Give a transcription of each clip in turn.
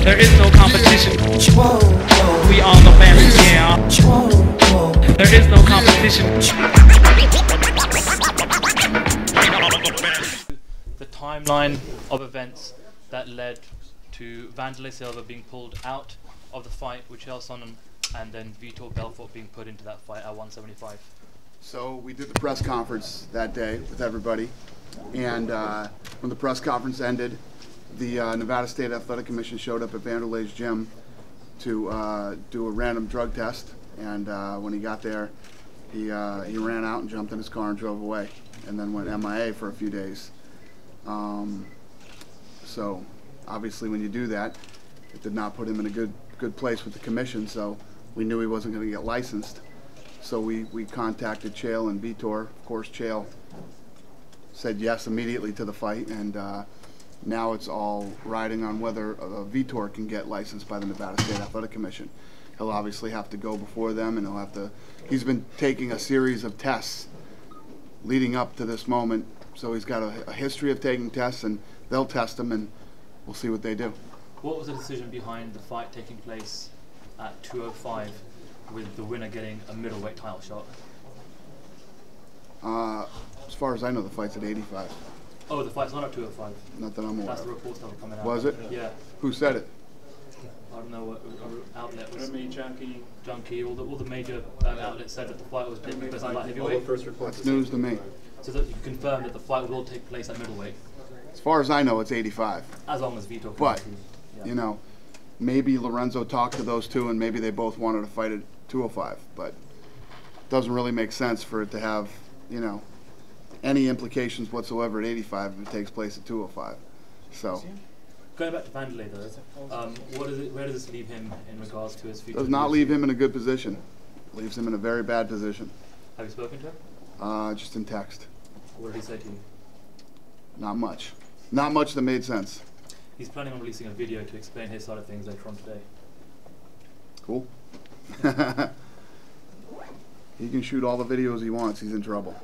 There is no competition. We on the fans, yeah. There is no competition. The timeline of events that led to Vanderlei Silva being pulled out of the fight with Chael Sonnen, and then Vitor Belfort being put into that fight at 175. So we did the press conference that day with everybody, and when the press conference ended, the Nevada State Athletic Commission showed up at Vanderlei's gym to do a random drug test, and when he got there, he ran out and jumped in his car and drove away, and then went MIA for a few days. So obviously when you do that, it did not put him in a good place with the commission, so we knew he wasn't going to get licensed. So we contacted Chael and Vitor. Of course, Chael said yes immediately to the fight, and now it's all riding on whether Vitor can get licensed by the Nevada State Athletic Commission. He'll obviously have to go before them, and he's been taking a series of tests leading up to this moment, so he's got a history of taking tests, and they'll test him, and we'll see what they do. What was the decision behind the fight taking place at 205 with the winner getting a middleweight title shot? As far as I know, the fight's at 85. Oh, the fight's not at 205? Not that I'm aware of. That's the reports that were coming out. Was it? Yeah. Who said it? I don't know what outlet was. Junkie, all the major outlets said that the fight was taking place at light heavyweight. That's news to me. So that you confirm that the fight will take place at middleweight? As far as I know, it's 85. As long as Vitor. But, you know, maybe Lorenzo talked to those two and maybe they both wanted to fight at 205. But it doesn't really make sense for it to have, you know, any implications whatsoever at 85 if it takes place at 205. So. Going back to Vanderlei though, where does this leave him in regards to his future? Does not leave him in a good position. Leaves him in a very bad position. Have you spoken to him? Just in text. What did he say to you? Not much. Not much that made sense. He's planning on releasing a video to explain his side of things later on today. Cool. He can shoot all the videos he wants. He's in trouble.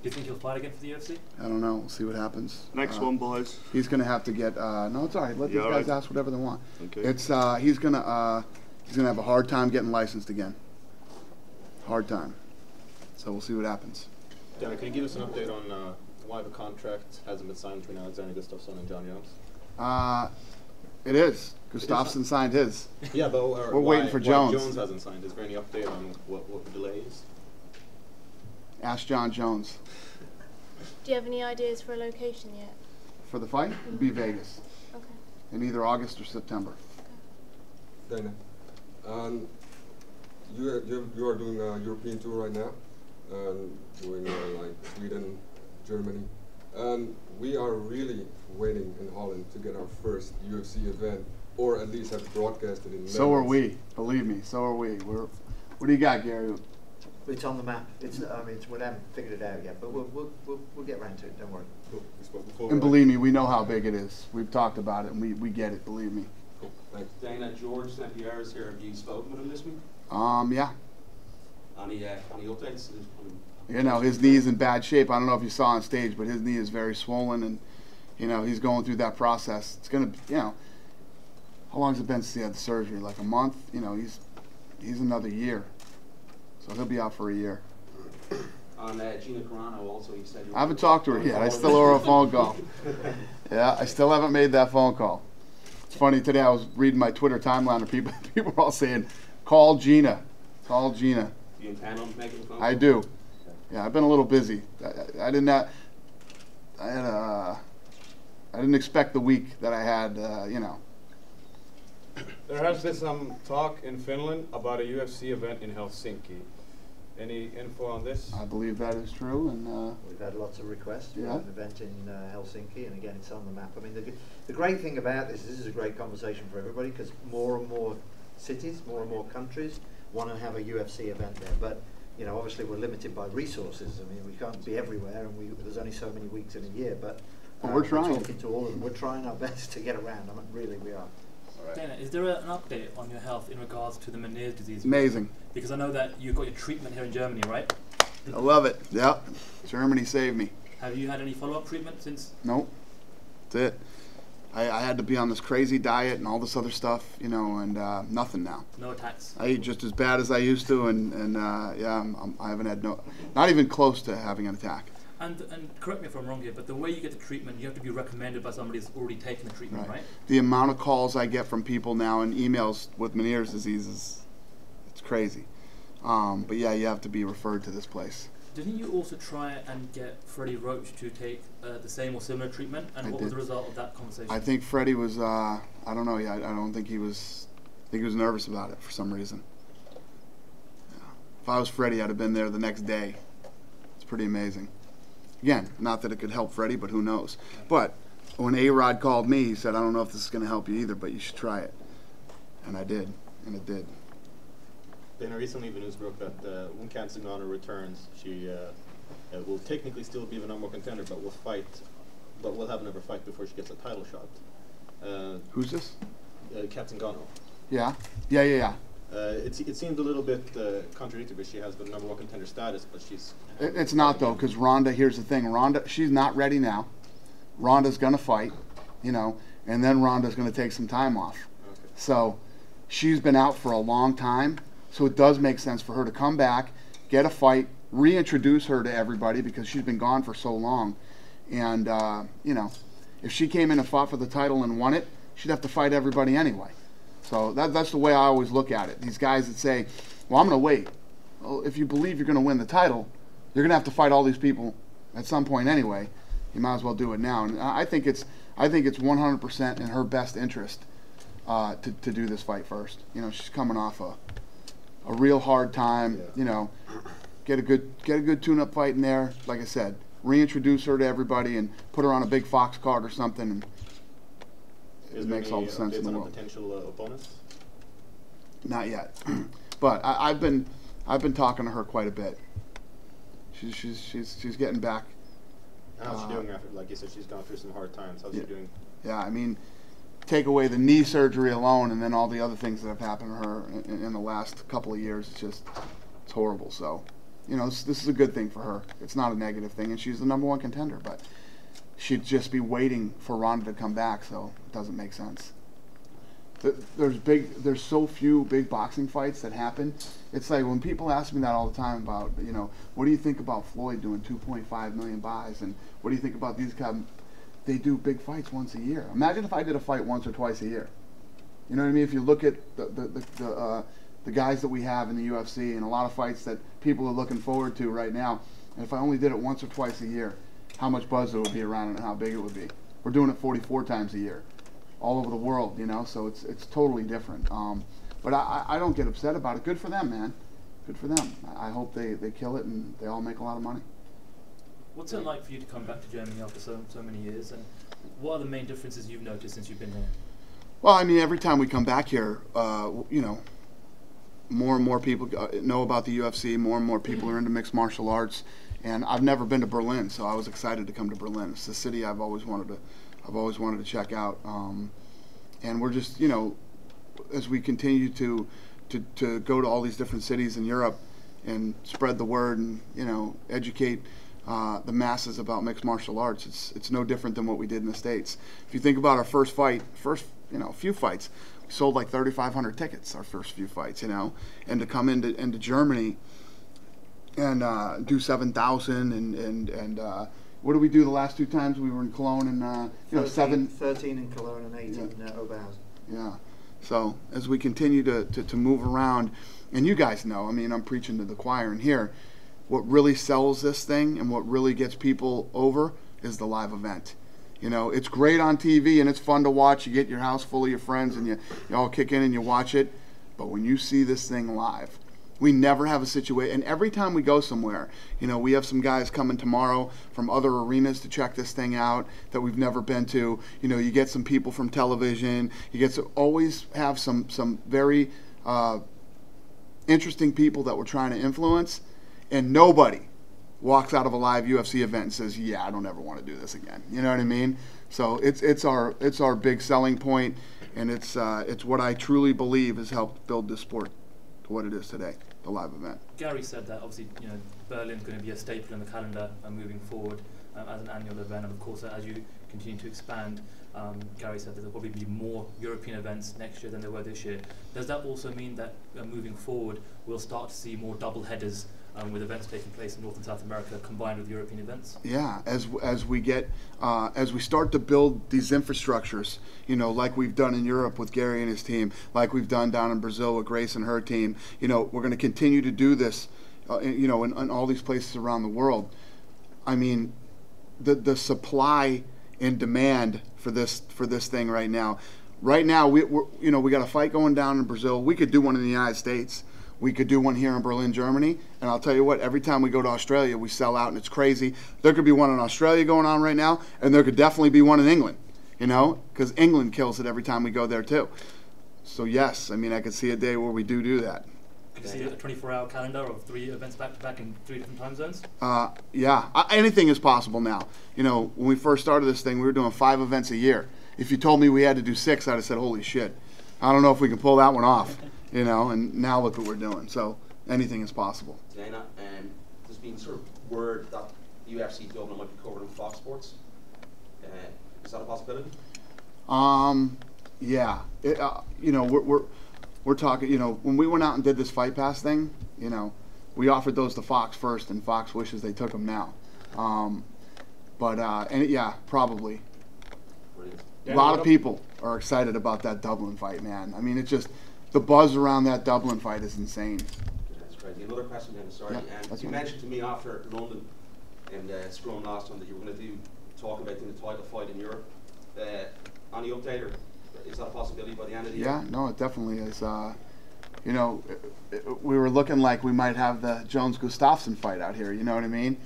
Do you think he'll fight again for the UFC? I don't know. We'll see what happens. Next one, boys. He's going to have to get. No, it's all right. Let these guys ask whatever they want. Okay. It's he's gonna have a hard time getting licensed again. Hard time. So we'll see what happens. Dan, can you give us an update on why the contract hasn't been signed between Alexander Gustafsson and John Jones? It is. Gustafsson signed his. Yeah, but we're waiting for Jones. Why Jones hasn't signed? Is there any update on what the delay is? Ask John Jones. Do you have any ideas for a location yet? For the fight? It'd be Vegas. Okay. In either August or September. Dana, you are doing a European tour right now, doing like Sweden, Germany, and we are really waiting in Holland to get our first UFC event, or at least have it broadcasted in. So are we. Believe me. So are we. What do you got, Gary? It's on the map. We haven't figured it out yet, but we'll get around to it. Don't worry. Cool. And believe me, we know how big it is. We've talked about it, and we get it. Believe me. Cool. Thanks. Dana, George St. Pierre is here. Have you spoken with him this week? Yeah. Any updates? You know, his knee is in bad shape. I don't know if you saw on stage, but his knee is very swollen, and you know he's going through that process. It's gonna, you know, how long has it been since he had the surgery? Like a month. You know, he's another year. So he'll be out for a year. On Gina Carano also, you said... I haven't talked to her yet. I still owe her a phone call. Yeah, I still haven't made that phone call. It's funny, today I was reading my Twitter timeline and people were all saying, call Gina. Call Gina. Do you intend on making a phone call? I do. Yeah, I've been a little busy. I didn't expect the week that I had, you know. There has been some talk in Finland about a UFC event in Helsinki. Any info on this? I believe that is true, and we've had lots of requests for yeah. an event in Helsinki, and again, it's on the map. I mean, the great thing about this is a great conversation for everybody, because more and more cities, more and more countries want to have a UFC event there. But you know, obviously, we're limited by resources. I mean, we can't be everywhere, and there's only so many weeks in a year. But we're trying. We're talking to all of them. We're trying our best to get around. I mean, really, we are. Dana, is there an update on your health in regards to the Meniere's disease? Amazing. Because I know that you got your treatment here in Germany, right? I love it. Yep. Germany saved me. Have you had any follow-up treatment since? Nope. That's it. I had to be on this crazy diet and all this other stuff, you know, and nothing now. No attacks. I eat just as bad as I used to, and yeah, I haven't had not even close to having an attack. And correct me if I'm wrong here, but the way you get the treatment, you have to be recommended by somebody who's already taken the treatment, right? The amount of calls I get from people now and emails with Meniere's disease it's crazy. But yeah, you have to be referred to this place. Didn't you also try and get Freddie Roach to take the same or similar treatment? And what was the result of that conversation? I think Freddie was, I don't know, I don't think he was, I think he was nervous about it for some reason. Yeah. If I was Freddie, I'd have been there the next day. It's pretty amazing. Again, not that it could help Freddie, but who knows. But when A-Rod called me, he said, I don't know if this is going to help you either, but you should try it. And I did, and it did. Dana, recently the news broke that when Kat Zingano returns, she will technically still be the #1 contender, but will have another fight before she gets a title shot. Who's this? Kat Zingano. Yeah. It seemed a little bit contradictory, but she has the #1 contender status, but she's... It's not, though, because Ronda, here's the thing. Ronda, she's not ready now. Ronda's going to fight, you know, and then Ronda's going to take some time off. Okay. So she's been out for a long time, so it does make sense for her to come back, get a fight, reintroduce her to everybody because she's been gone for so long. And, you know, if she came in and fought for the title and won it, she'd have to fight everybody anyway. So that's the way I always look at it. These guys that say, well, I'm going to wait. Well, if you believe you're going to win the title, you're going to have to fight all these people at some point anyway. You might as well do it now. And I think it's 100% in her best interest to do this fight first. You know, she's coming off a real hard time. Yeah. You know, get a good tune-up fight in there. Like I said, reintroduce her to everybody and put her on a big Fox card or something. And it makes all the sense in the world. Potential opponents? Not yet, but I've been talking to her quite a bit. She's getting back. How's she doing after? Like you said, she's gone through some hard times. How's she doing? Yeah, I mean, take away the knee surgery alone, and then all the other things that have happened to her in the last couple of years. It's horrible. So, you know, this is a good thing for her. It's not a negative thing, and she's the #1 contender. But she'd just be waiting for Ronda to come back, so it doesn't make sense. There's so few big boxing fights that happen. It's like when people ask me that all the time about, you know, what do you think about Floyd doing 2.5 million buys, and what do you think about these guys? They do big fights once a year. Imagine if I did a fight once or twice a year. You know what I mean? If you look at the guys that we have in the UFC and a lot of fights that people are looking forward to right now, and if I only did it once or twice a year, how much buzz there would be around it and how big it would be. We're doing it 44 times a year, all over the world, you know, so it's totally different. But I don't get upset about it. Good for them, man. Good for them. I hope they kill it and they all make a lot of money. What's it like for you to come back to Germany after so many years, and what are the main differences you've noticed since you've been here? Well, I mean, every time we come back here, you know, more and more people know about the UFC, more and more people are into mixed martial arts. And I've never been to Berlin, so I was excited to come to Berlin. It's the city I've always wanted to check out. And we're just, you know, as we continue to go to all these different cities in Europe and spread the word and, you know, educate the masses about mixed martial arts, it's no different than what we did in the States. If you think about our first few fights, we sold like 3,500 tickets our first few fights, you know, and to come into Germany and do 7,000 and what did we do the last two times we were in Cologne and 13 in Cologne and 8 in Oberhausen. Yeah. So as we continue to move around, and you guys know, I mean, I'm preaching to the choir in here, what really sells this thing and what really gets people over is the live event. You know, it's great on TV and it's fun to watch. You get your house full of your friends and you all kick in and you watch it. But when you see this thing live, we never have a situation, and every time we go somewhere, you know, we have some guys coming tomorrow from other arenas to check this thing out that we've never been to. You know, you get some people from television. You get to always have some very interesting people that we're trying to influence, and nobody walks out of a live UFC event and says, "Yeah, I don't ever want to do this again." You know what I mean? So it's our big selling point, and it's what I truly believe has helped build this sport to what it is today. The live event. Gary said that obviously, you know, Berlin's going to be a staple in the calendar moving forward as an annual event, and of course as you continue to expand. Gary said that there'll probably be more European events next year than there were this year. Does that also mean that moving forward we'll start to see more double headers with events taking place in North and South America combined with European events? Yeah, as we get as we start to build these infrastructures, you know, like we've done in Europe with Gary and his team, like we've done down in Brazil with Grace and her team, you know, we're going to continue to do this, you know, in all these places around the world. I mean, the supply and demand for this thing right now. Right now, we're you know, we got a fight going down in Brazil. We could do one in the United States. We could do one here in Berlin, Germany. And I'll tell you what, every time we go to Australia, we sell out, and it's crazy. There could be one in Australia going on right now, and there could definitely be one in England, you know, because England kills it every time we go there too. So yes, I mean, I could see a day where we do that. Could you see a 24-hour calendar of 3 events back-to-back in 3 different time zones? Yeah, anything is possible now. You know, when we first started this thing, we were doing 5 events a year. If you told me we had to do 6, I'd have said, holy shit. I don't know if we can pull that one off, you know, and now look what we're doing. So anything is possible. Dana, there's been sort of word that UFC Dublin might be covered in Fox Sports. Is that a possibility? Yeah. You know, we're talking, you know, when we went out and did this Fight Pass thing, you know, we offered those to Fox first, and Fox wishes they took them now. And yeah, probably. Brilliant. A lot of people are excited about that Dublin fight, man. I mean, it's just, the buzz around that Dublin fight is insane. Yeah, that's crazy. Another question, then, sorry. Yeah, You mentioned to me after London and Scrum last time that you were going to talk about doing the title fight in Europe. Any update, or is that a possibility by the end of the year? Yeah, no, it definitely is. You know, we were looking like we might have the Jones-Gustafsson fight out here, you know what I mean?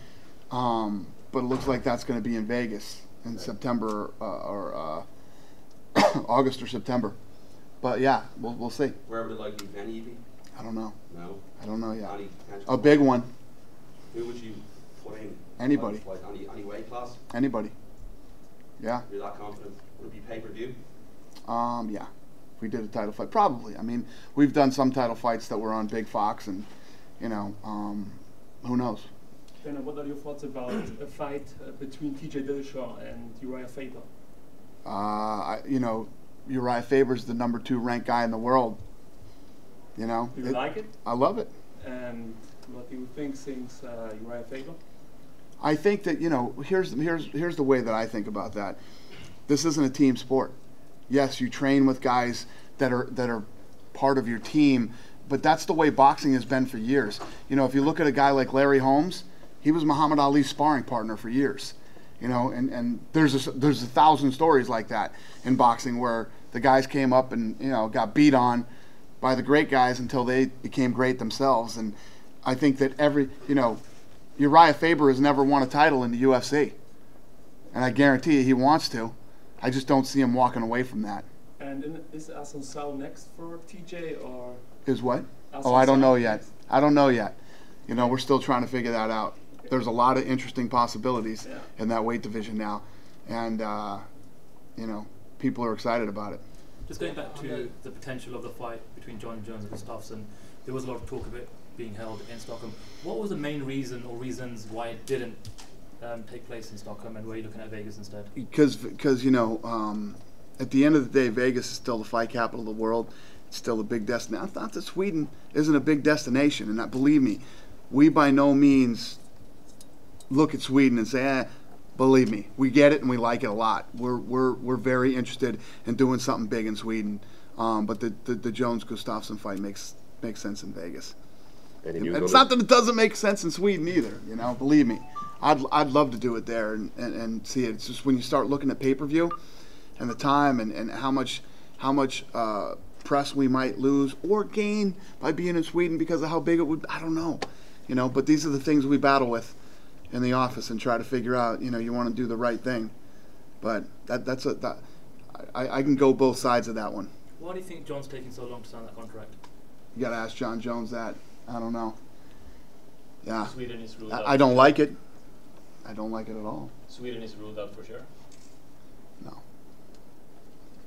But it looks like that's going to be in Vegas in September or August or September. But yeah, we'll see. Where would it likely venue be? I don't know. No. I don't know yet. Any A big one. Who would you put in? Anybody. Like any weight class? Anybody. Yeah. You're that confident? Would it be pay-per-view? Yeah. If we did a title fight, probably. I mean, we've done some title fights that were on Big Fox, and you know, who knows? Dana, what are your thoughts about a fight between TJ Dillashaw and Uriah Faber? You know, Uriah Faber's the #2 ranked guy in the world. You know. Do you like it? I love it. And what do you think since Uriah Faber? I think that, you know, here's the way that I think about that. This isn't a team sport. Yes, you train with guys that are part of your team, but that's the way boxing has been for years. You know, if you look at a guy like Larry Holmes, he was Muhammad Ali's sparring partner for years. You know, and there's 1,000 stories like that in boxing where the guys came up and, you know, got beat on by the great guys until they became great themselves. And I think that you know, Uriah Faber has never won a title in the UFC, and I guarantee you he wants to. I just don't see him walking away from that. And is Assunção next for TJ, or Is what? Assunção Oh, I don't know yet. next? I don't know yet. You know, we're still trying to figure that out. There's a lot of interesting possibilities in that weight division now, and you know, people are excited about it. Just going back to the potential of the fight between John Jones and Gustafsson, there was a lot of talk of it being held in Stockholm. What was the main reason or reasons why it didn't take place in Stockholm, and were you looking at Vegas instead? Because you know, at the end of the day, Vegas is still the fight capital of the world. It's still a big destination. Not that Sweden isn't a big destination, and believe me, we by no means look at Sweden and say, believe me, we get it and we like it a lot. We're very interested in doing something big in Sweden. But the Jones-Gustafsson fight makes sense in Vegas. And it's not that it doesn't make sense in Sweden either. You know, believe me, I'd love to do it there and see it. It's just when you start looking at pay-per-view and the time and how much press we might lose or gain by being in Sweden because of how big it would. I don't know. You know, but these are the things we battle with in the office and try to figure out, you know, you want to do the right thing. But I can go both sides of that one. Why do you think John's taking so long to sign that contract? You got to ask John Jones that. I don't know. Yeah. Sweden is ruled out. I don't like it. I don't like it at all. Sweden is ruled out for sure. No.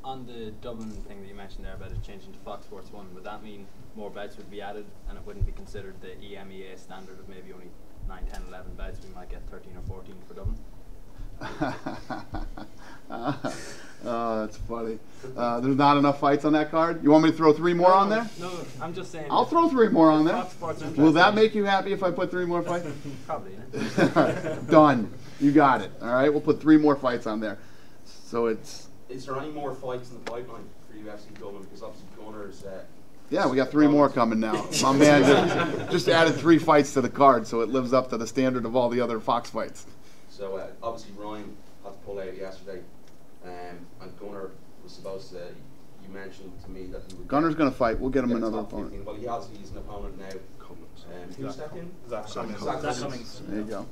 On the Dublin thing that you mentioned there about it changing to Fox Sports 1, would that mean more bouts would be added and it wouldn't be considered the EMEA standard of maybe only 9, 10, 11 bouts? We might get 13 or 14 for Dublin? Oh, that's funny. There's not enough fights on that card? You want me to throw 3 more on there? No, I'm just saying. I'll throw 3 more on there. Fox Sports Will that make you happy if I put 3 more fights? Probably. Done. You got it. All right, we'll put 3 more fights on there. So it's... Is there any more fights in the pipeline for UFC Dublin? Because obviously Gunnar's... Yeah, we got 3 more coming now. My man just added 3 fights to the card, so it lives up to the standard of all the other Fox fights. So obviously Ryan had to pull out yesterday, and Gunnar was supposed to. You mentioned to me that he would. Gunnar's going to fight. We'll get him get another top 15. opponent. Well, he's an opponent now. Who's stepped in? Zach Cummings. There you go.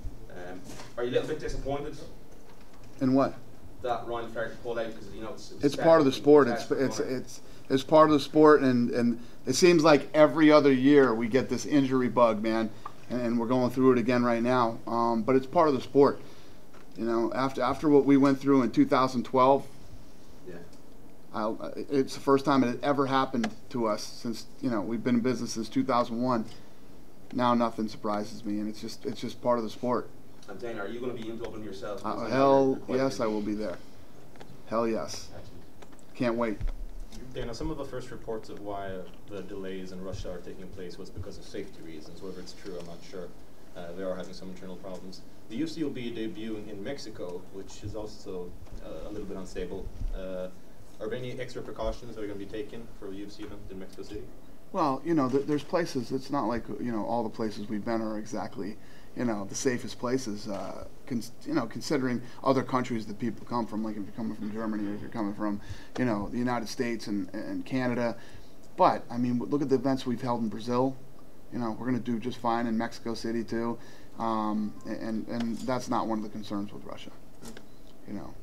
Are you a little bit disappointed And what? that Ryan Flair pulled out because It's part of the sport. It's part of the sport, and it seems like every other year we get this injury bug, man, and we're going through it again right now. But it's part of the sport. You know, after what we went through in 2012, it's the first time it had ever happened to us since, you know, we've been in business since 2001. Now nothing surprises me, and it's just part of the sport. And Dana, are you going to be in Dublin yourself? Hell yes, I will be there. Hell yes. Can't wait. Dana, some of the first reports of why the delays in Russia are taking place was because of safety reasons. Whether it's true, I'm not sure. They are having some internal problems. The UFC will be debuting in Mexico, which is also a little bit unstable. Are there any extra precautions that are going to be taken for a UFC event in Mexico City? Well, you know, there's places. It's not like, you know, all the places we've been are exactly, you know, the safest places. You know, considering other countries that people come from, like if you're coming from Germany or if you're coming from, you know, the United States and Canada. But I mean, look at the events we've held in Brazil. You know, we're going to do just fine in Mexico City too, and that's not one of the concerns with Russia. You know,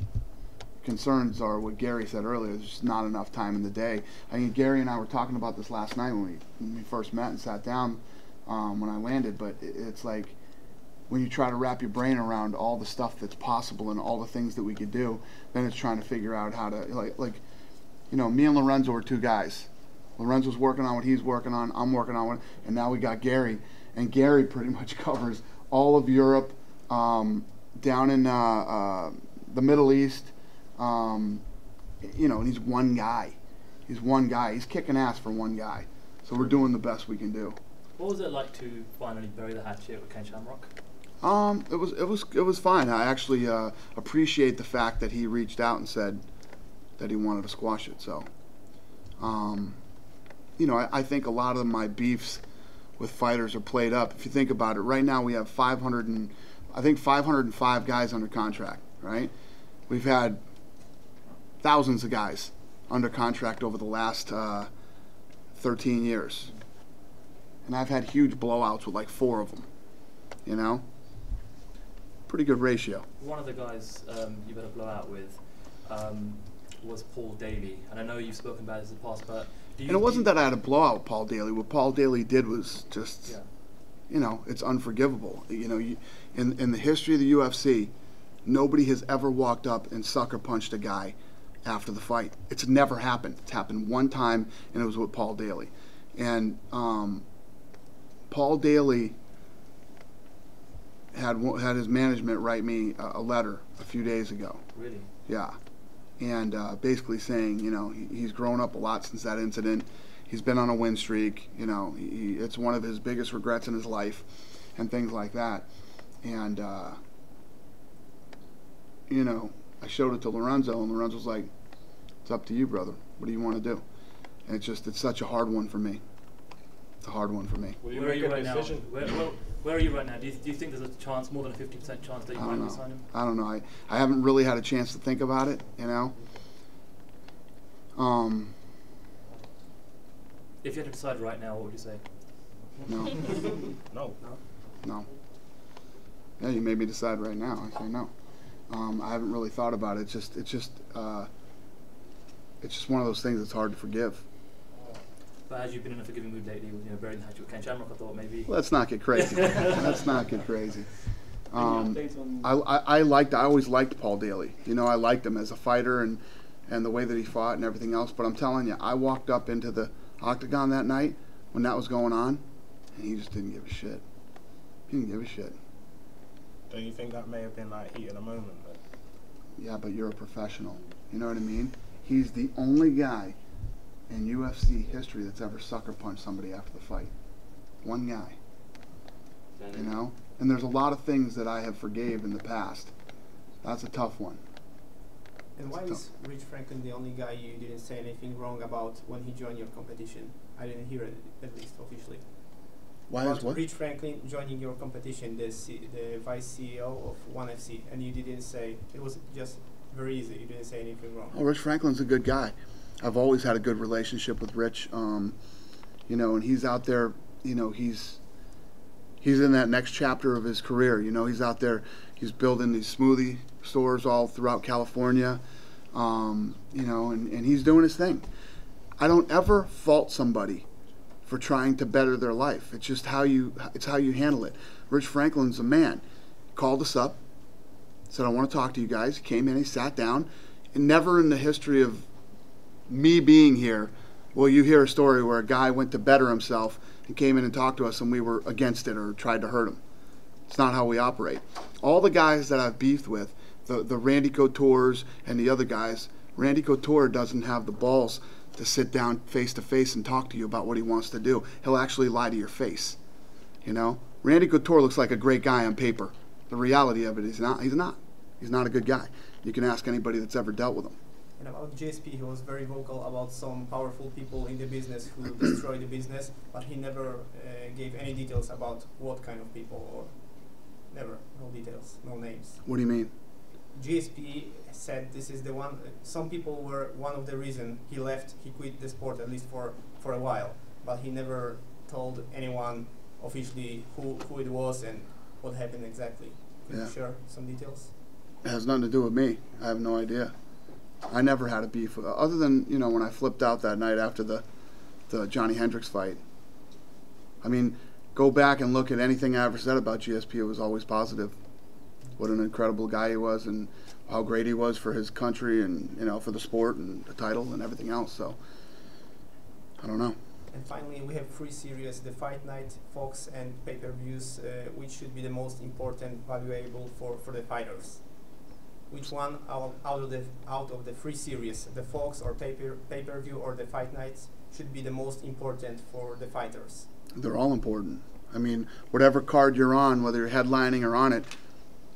concerns are what Gary said earlier. There's just not enough time in the day. I mean, Gary and I were talking about this last night when we first met and sat down when I landed. But it's like when you try to wrap your brain around all the stuff that's possible and all the things that we could do, then it's trying to figure out how to like you know, me and Lorenzo were 2 guys. Lorenzo's working on what he's working on, I'm working on what, and now we got Gary. And Gary pretty much covers all of Europe, down in the Middle East, you know, and he's one guy. He's one guy. He's kicking ass for one guy. So we're doing the best we can do. What was it like to finally bury the hatchet with Ken Shamrock? It was fine. I actually appreciate the fact that he reached out and said that he wanted to squash it. So, you know, I think a lot of my beefs with fighters are played up. If you think about it, right now we have 505 guys under contract, right? We've had thousands of guys under contract over the last 13 years. And I've had huge blowouts with like 4 of them, you know? Pretty good ratio. One of the guys you had a blowout with was Paul Daly. And I know you've spoken about this in the past, but... And it wasn't that I had a blowout with Paul Daly. What Paul Daly did was just, you know, it's unforgivable. You know, in the history of the UFC, nobody has ever walked up and sucker punched a guy after the fight. It's never happened. It's happened one time, and it was with Paul Daly. And Paul Daly had his management write me a letter a few days ago. Really? Yeah. And basically saying, you know, he's grown up a lot since that incident. He's been on a win streak. You know, it's one of his biggest regrets in his life, and things like that. And you know, I showed it to Lorenzo, and Lorenzo's like, "It's up to you, brother. What do you want to do?" And it's such a hard one for me. It's a hard one for me. Where are you right now? Where are you right now? Do you think there's a chance, more than a 50% chance that you might sign him? I don't know. I haven't really had a chance to think about it, you know. If you had to decide right now, what would you say? No. No. Yeah, you made me decide right now. I say no. I haven't really thought about it. It's just one of those things that's hard to forgive. But as you've been in a forgiving mood lately, you know, burying the hatchet with Ken Shamrock, I thought maybe... Let's not get crazy. Let's not get crazy. I always liked Paul Daly. You know, I liked him as a fighter and the way that he fought and everything else. But I'm telling you, I walked up into the octagon that night when that was going on, and he just didn't give a shit. He didn't give a shit. Don't you think that may have been like heat of the moment? Yeah, but you're a professional. You know what I mean? He's the only guy in UFC history that's ever sucker punched somebody after the fight. One guy. You know? And there's a lot of things that I have forgave in the past. That's a tough one. And why is Rich Franklin the only guy you didn't say anything wrong about when he joined your competition? I didn't hear it, at least officially. Why is what? Rich Franklin joining your competition, the vice CEO of ONE FC, and you didn't say, it was just very easy, you didn't say anything wrong. Oh, Rich Franklin's a good guy. I've always had a good relationship with Rich, you know, and he's out there, you know, he's in that next chapter of his career. You know, he's out there, he's building these smoothie stores all throughout California, you know, and he's doing his thing. I don't ever fault somebody for trying to better their life. It's just how you handle it. Rich Franklin's a man. Called us up, said, I want to talk to you guys. He came in, he sat down, and never in the history of me being here will you hear a story where a guy went to better himself and came in and talked to us and we were against it or tried to hurt him. It's not how we operate. All the guys that I've beefed with, the Randy Coutures and the other guys, Randy Couture doesn't have the balls to sit down face to face and talk to you about what he wants to do. He'll actually lie to your face. You know? Randy Couture looks like a great guy on paper. The reality of it is he's not. He's not a good guy. You can ask anybody that's ever dealt with him. And about GSP, he was very vocal about some powerful people in the business who destroy the business, but he never gave any details about what kind of people, or never, no details, no names. What do you mean? GSP said this is the one, some people were one of the reason he left, he quit the sport at least for a while, but he never told anyone officially who it was and what happened exactly. Can you share some details? It has nothing to do with me. I have no idea. I never had a beef with, other than, you know, when I flipped out that night after the Johnny Hendricks fight. I mean, go back and look at anything I ever said about GSP. It was always positive. What an incredible guy he was and how great he was for his country and, you know, for the sport and the title and everything else. So, I don't know. And finally, we have 3 series, the Fight Night, Fox, and pay-per-views. Which should be the most important, valuable for the fighters? Which one out of the 3 series, the Fox or pay-per-view or the Fight Nights, should be the most important for the fighters? They're all important. I mean, whatever card you're on, whether you're headlining or on it,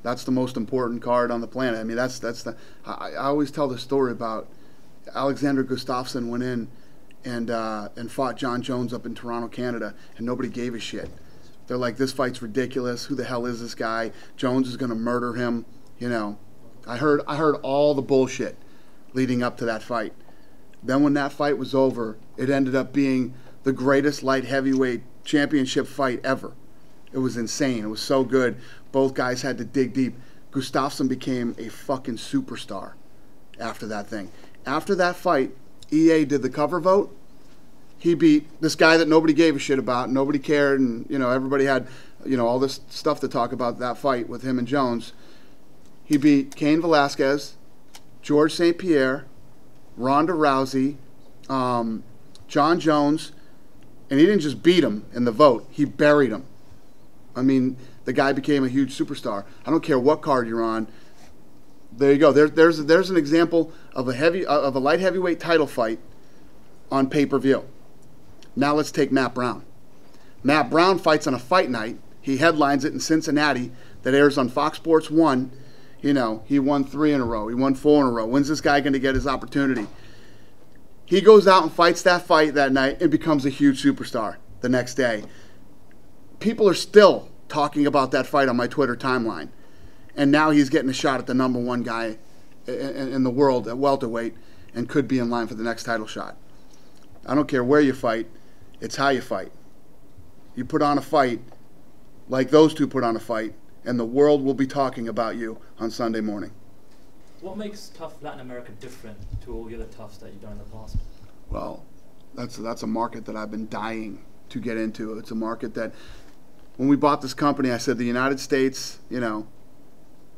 that's the most important card on the planet. I mean, that's the. I always tell the story about Alexander Gustafsson went in and fought John Jones up in Toronto, Canada, and nobody gave a shit. They're like, this fight's ridiculous. Who the hell is this guy? Jones is going to murder him. You know, I heard all the bullshit leading up to that fight. Then when that fight was over, it ended up being the greatest light heavyweight championship fight ever. It was insane. It was so good. Both guys had to dig deep. Gustafsson became a fucking superstar after that thing. After that fight, EA did the cover vote. He beat this guy that nobody gave a shit about, nobody cared, and, you know, everybody had, you know, all this stuff to talk about that fight with him and Jones. He beat Cain Velasquez, George St. Pierre, Ronda Rousey, John Jones, and he didn't just beat him in the vote, he buried him. I mean, the guy became a huge superstar. I don't care what card you're on. There you go. There's an example of a light heavyweight title fight on pay-per-view. Now let's take Matt Brown. Matt Brown fights on a fight night. He headlines it in Cincinnati that airs on Fox Sports 1. You know, he won 3 in a row. He won 4 in a row. When's this guy going to get his opportunity? He goes out and fights that fight that night and becomes a huge superstar the next day. People are still talking about that fight on my Twitter timeline. And now he's getting a shot at the #1 guy in the world at welterweight and could be in line for the next title shot. I don't care where you fight. It's how you fight. You put on a fight like those two put on a fight, and the world will be talking about you on Sunday morning. What makes Tough Latin America different to all the other Toughs that you've done in the past? Well, that's a market that I've been dying to get into. It's a market that, when we bought this company, I said the United States, you know,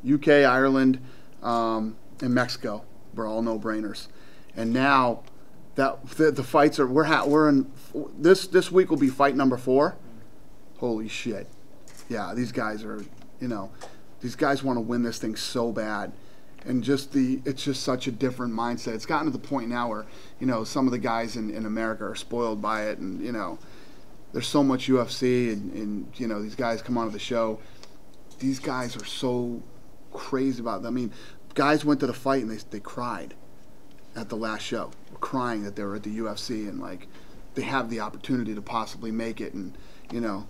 UK, Ireland, and Mexico were all no-brainers. And now that the fights are, we're in, this week will be fight number 4. Holy shit. Yeah, these guys are, you know, these guys want to win this thing so bad. and it's just such a different mindset. It's gotten to the point now where, you know, some of the guys in America are spoiled by it, and, you know, there's so much UFC, and you know, these guys come onto the show. These guys are so crazy about it. I mean, guys went to the fight and they cried at the last show, crying that they were at the UFC and like they have the opportunity to possibly make it, and you know,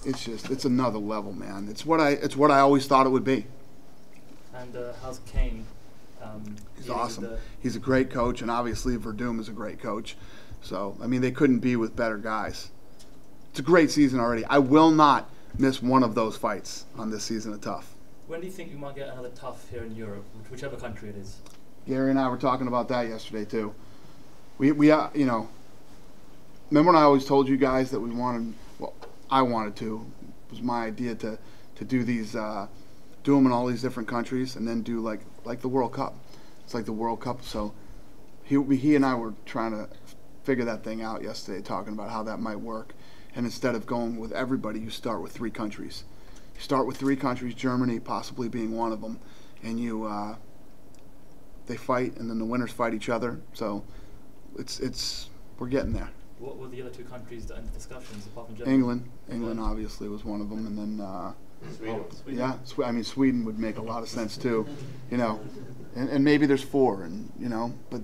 it's another level, man. It's what I always thought it would be. And how's Kane? He's awesome. He's a great coach, and obviously Verdum is a great coach. So I mean, they couldn't be with better guys. It's a great season already. I will not miss one of those fights on this season of Tough. When do you think you might get another Tough here in Europe, whichever country it is? Gary and I were talking about that yesterday too. We you know, remember when I always told you guys that we wanted, well, I wanted to, it was my idea to do these, do them in all these different countries, and then do like the World Cup. It's like the World Cup. So he and I were trying to figure that thing out yesterday, talking about how that might work. And instead of going with everybody, you start with 3 countries. You start with 3 countries, Germany possibly being one of them, and they fight, and then the winners fight each other. So we're getting there. What were the other 2 countries that under discussions apart from Germany? England obviously was one of them, and then Sweden. yeah, I mean Sweden would make a lot of sense too, you know, and maybe there's 4, and you know, but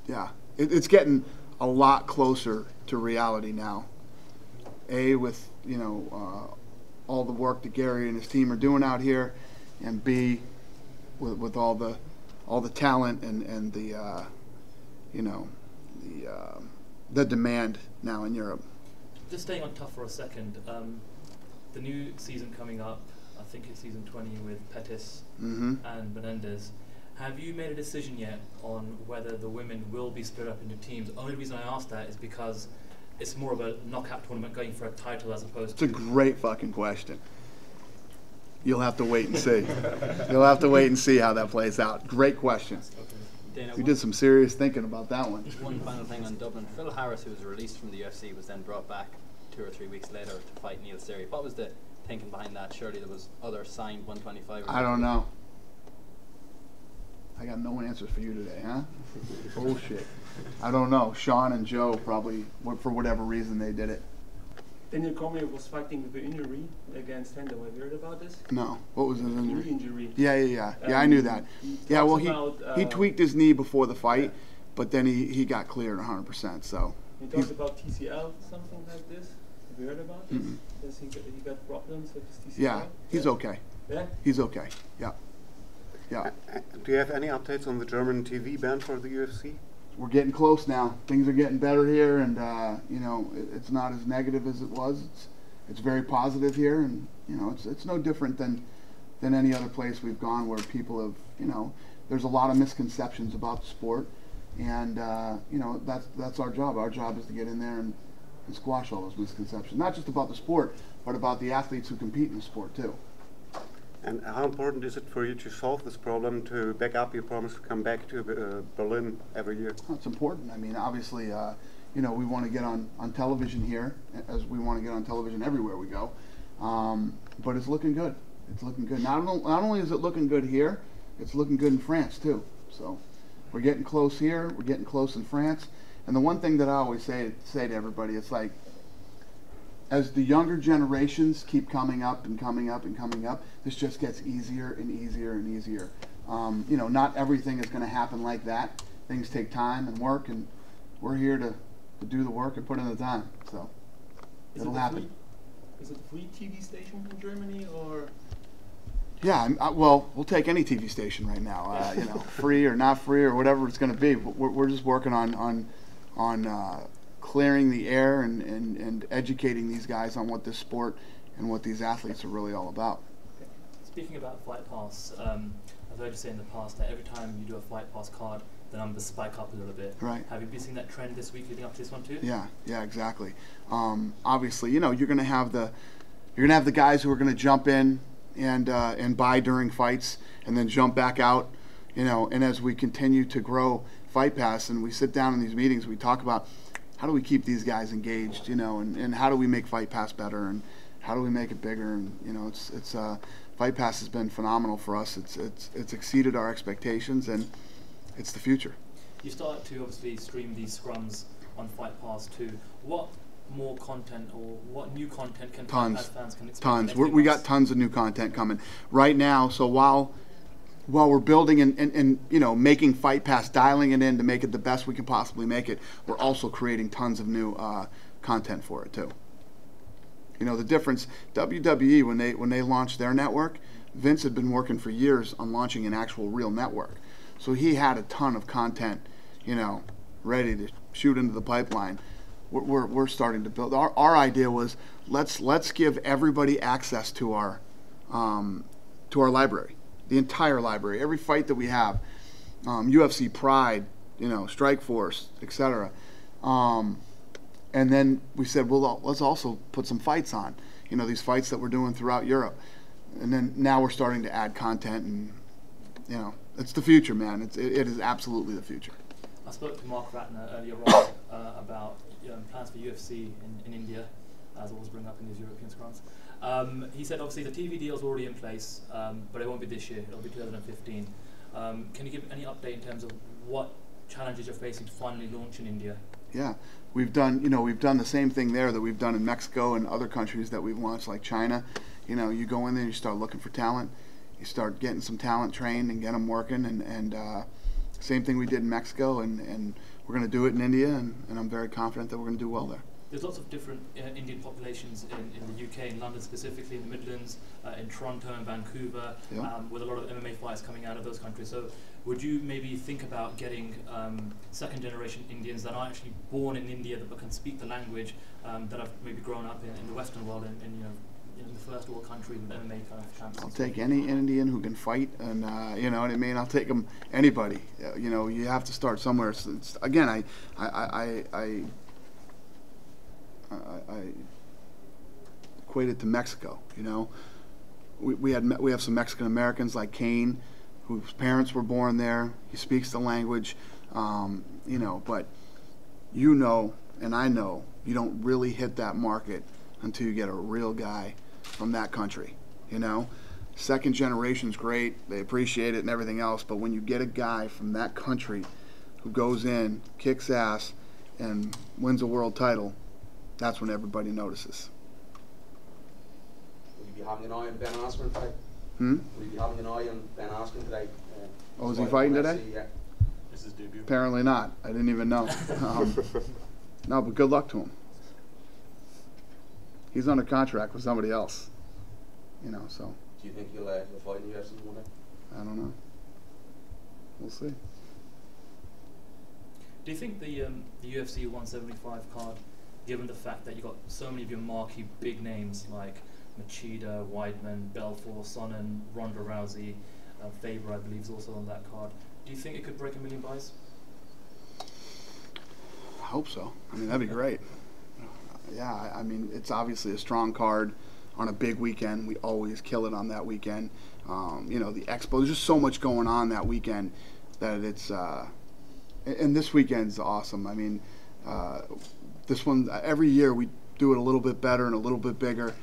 yeah, it's getting a lot closer to reality now. With, you know, all the work that Gary and his team are doing out here, and B, with all the talent and the you know, the demand now in Europe. Just staying on Tough for a second, the new season coming up, I think it's season 20 with Pettis and Menendez. Have you made a decision yet on whether the women will be split up into teams? The only reason I ask that is because it's more of a knockout tournament going for a title as opposed to... It's a great fucking question. You'll have to wait and see. You'll have to wait and see how that plays out. Great question. Dana, You did some serious thinking about that one. One final thing on Dublin. Phil Harris, who was released from the UFC, was then brought back 2 or 3 weeks later to fight Neil Seri. What was the thinking behind that? Surely there was other signed 125. I don't know. I got no answers for you today, huh? Bullshit. I don't know. Sean and Joe probably, for whatever reason, they did it. Daniel Cormier was fighting with an injury against Hendo. Have you heard about this? No. What was his injury? Knee injury. Yeah, I knew that. Yeah, well, he tweaked his knee before the fight, yeah. but then he got cleared 100%. So He talked about TCL, something like this. Have you heard about this? Yes, he got problems with his TCL. yeah, he's okay. Yeah? He's okay. Yeah. Yeah. Do you have any updates on the German TV ban for the UFC? We're getting close now. Things are getting better here, and you know, it's not as negative as it was. It's very positive here, and you know, it's no different than any other place we've gone where people have, you know, there's a lot of misconceptions about the sport, and you know, that's our job. Our job is to get in there and squash all those misconceptions, not just about the sport, but about the athletes who compete in the sport too. And how important is it for you to solve this problem, to back up your promise to come back to Berlin every year? Well, it's important. I mean, obviously, you know, we want to get on television here, as we want to get on television everywhere we go. But it's looking good. It's looking good. Not only is it looking good here, it's looking good in France too. So we're getting close here. We're getting close in France. And the one thing that I always say to everybody, it's like, as the younger generations keep coming up and coming up and coming up, this just gets easier and easier and easier. You know, not everything is going to happen like that. Things take time and work, and we're here to do the work and put in the time. So it'll happen. Is it a free TV station in Germany, or? Yeah, well, we'll take any TV station right now. You know, free or not free or whatever it's going to be. We're just working on clearing the air and educating these guys on what this sport and what these athletes are really all about. Speaking about Fight Pass, I've heard you say in the past that every time you do a Fight Pass card, the numbers spike up a little bit. Right. Have you been seeing that trend this week leading up to this one too? Yeah, exactly. Obviously, you know, you're going to have the guys who are going to jump in and buy during fights and then jump back out. You know, and as we continue to grow Fight Pass and we sit down in these meetings, we talk about how do we keep these guys engaged, you know, and how do we make Fight Pass better, and how do we make it bigger, and you know, it's Fight Pass has been phenomenal for us. It's exceeded our expectations, and it's the future. You started to obviously stream these scrums on Fight Pass too. What more content or what new content can Fight Pass fans can expect? Tons. We got tons of new content coming right now. So while we're building and you know, making Fight Pass, dialing it in to make it the best we can possibly make it, we're also creating tons of new content for it too. You know, the difference, WWE, when they launched their network, Vince had been working for years on launching an actual real network. So he had a ton of content, you know, ready to shoot into the pipeline. We're starting to build. Our idea was let's give everybody access to our library, the entire library, every fight that we have, UFC Pride, you know, Strike Force, etc. And then we said, well, let's also put some fights on, you know, these fights that we're doing throughout Europe. And then now we're starting to add content, and, you know, it's the future, man. It is absolutely the future. I spoke to Mark Ratner earlier on about plans for UFC in India, as I always bring up in these European scrums. He said, obviously, the TV deal is already in place, but it won't be this year. It'll be 2015. Can you give any update in terms of what challenges you're facing to finally launch in India? Yeah, we've done the same thing there that we've done in Mexico and other countries that we've launched, like China. You know, you go in there, you start looking for talent, you start getting some talent trained and get them working, and same thing we did in Mexico, and we're going to do it in India, and I'm very confident that we're going to do well there. There's lots of different Indian populations in the UK, in London specifically, in the Midlands, in Toronto and Vancouver, Yeah. with a lot of MMA fights coming out of those countries. So would you maybe think about getting second generation Indians that are actually born in India, that can speak the language, that have maybe grown up in the Western world, and you know, in the first world country with MMA kind of champions? I'll take any Indian who can fight, and you know what I mean. I'll take them, anybody. You know, you have to start somewhere. Again, I equate it to Mexico. You know, we have some Mexican Americans like Kane, whose parents were born there. He speaks the language, you know. But you know, and I know, you don't really hit that market until you get a real guy from that country. You know, second generation's great. They appreciate it and everything else. But when you get a guy from that country who goes in, kicks ass, and wins a world title, that's when everybody notices. Will you be having an eye on Ben Askren today? Will you be having an eye on Ben Askren today? Oh, is he fighting today? Yeah. This is his debut. Apparently not. I didn't even know. No, but good luck to him. He's under contract with somebody else. You know, so. Do you think he'll fight in the UFC one day? I don't know. We'll see. Do you think the UFC 175 card, given the fact that you got so many of your marquee big names like Machida, Weidman, Belfort, Sonnen, Ronda Rousey, Faber, I believe, is also on that card, do you think it could break 1 million buys? I hope so. I mean, that'd be great. Yeah, I mean, it's obviously a strong card on a big weekend. We always kill it on that weekend. You know, the expo, there's just so much going on that weekend that it's, and this weekend's awesome. I mean, this one, every year we do it a little bit better and a little bit bigger.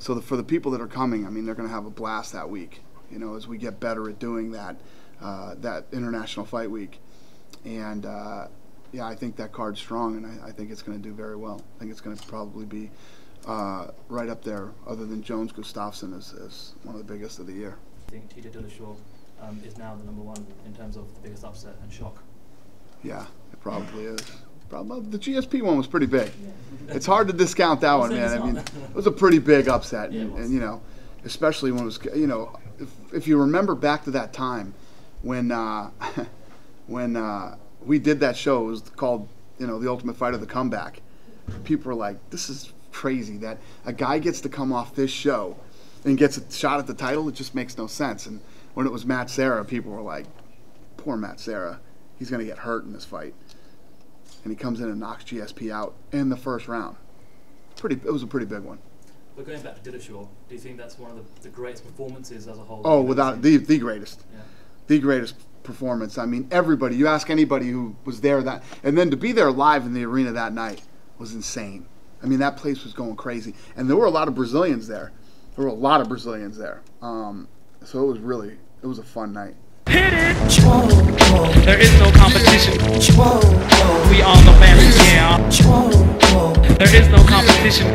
So for the people that are coming, I mean, they're going to have a blast that week, you know, as we get better at doing that, that International Fight Week. And, yeah, I think that card's strong, and I think it's going to do very well. I think it's going to probably be right up there, other than Jones Gustafsson, as one of the biggest of the year. I think TJ Dillashaw is now the #1 in terms of the biggest upset and shock. Yeah, it probably is. Probably the GSP one was pretty big. It's hard to discount that one, man. I mean, it was a pretty big upset, and you know, especially when it was, you know, if you remember back to that time when we did that show, it was called, you know, The Ultimate Fighter: The Comeback. People were like, "This is crazy that a guy gets to come off this show and gets a shot at the title. It just makes no sense." And when it was Matt Serra, people were like, "Poor Matt Serra, he's going to get hurt in this fight." And he comes in and knocks GSP out in the first round. It was a pretty big one. But going back to Dillashaw, do you think that's one of the greatest performances as a whole? Oh, without the greatest, the greatest performance. I mean, everybody. You ask anybody who was there that, and then to be there live in the arena that night was insane. I mean, that place was going crazy, and there were a lot of Brazilians there. There were a lot of Brazilians there. So it was a fun night. Hit it! There is no competition. We all the family, yeah. There is no competition.